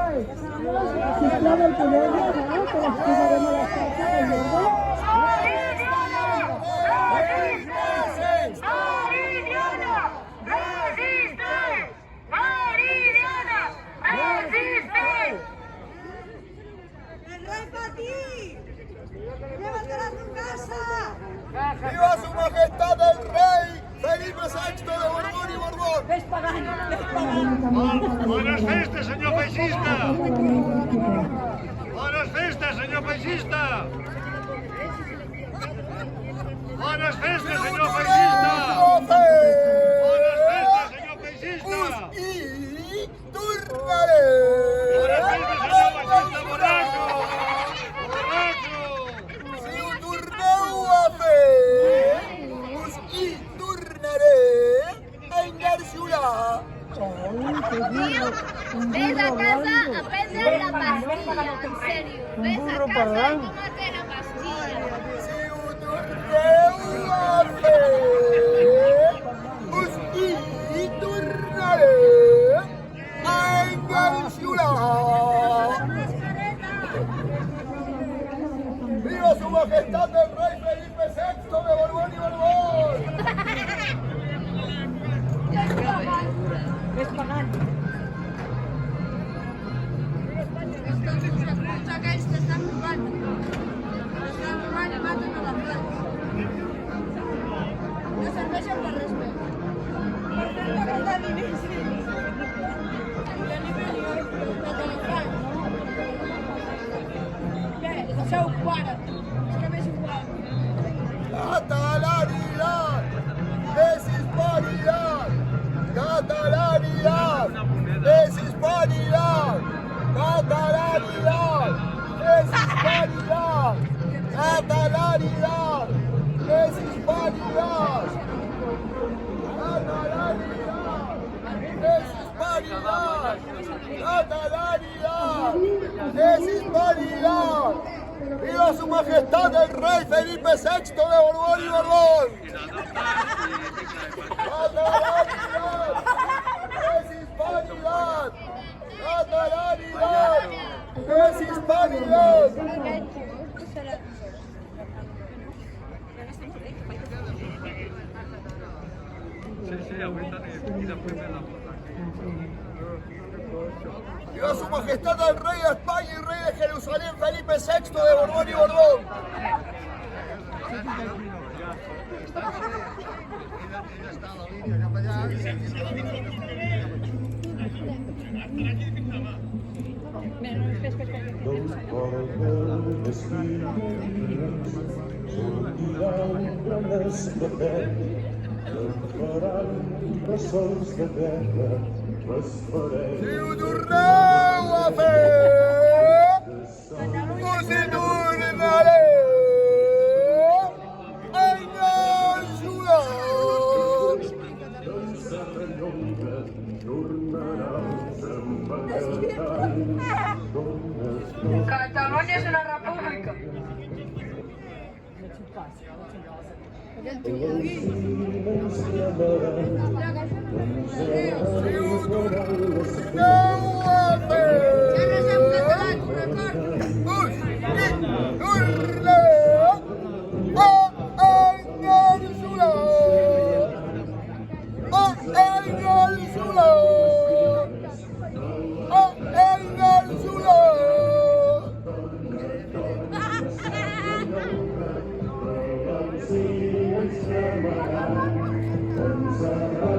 Ciclado el poder, ¿no? Que las pisaremos las cartas del verde. ¡Viva su majestad el rey Felipe VI de Borbón y Borbón! ¡Ves pagano! ¡Ves pagano! Buenas festas, senyor feixista! Bones festes, senyor feixista! Bones festes, senyor feixista! Bones festes, senyor feixista! I tornaré! Bones festes, senyor feixista, borratxo! Borratxo! Si ho torneu a fer, us hi tornaré a engarjolar! Ves a casa a prendre la pastilla, en serio. Ves a casa y tómate la pastilla. Si ho torneu a fer, us hi tornaré a engarjolar! ¡Viva su majestad el rey Felipe VI de Borbón y Borbón! ¡Ves pagano! ¡Catalanidad! ¡Es hispanidad! ¡Catalanidad! ¡Es hispanidad! ¡Catalanidad! ¡Es hispanidad! ¡Catalanidad! ¡Es hispanidad! ¡Catalanidad! ¡Es hispanidad! ¡Catalanidad! ¡Es hispanidad! ¡Viva su majestad el rey Felipe VI de Borbón y Borbón! ¡Catalanidad! ¡Es hispanidad! ¡Catalanidad! ¡Es hispanidad! ¡Viva su majestad el rey de España y rey de Jerusalén Felipe VI de Borbón y Borbón! Si ho torneu a fer, us hi tornaré a engarjolar! Cataluña es una república. Si ho torneu a fer, us hi tornaré a engarjolar! A engarjolar! A engarjolar! Thank you.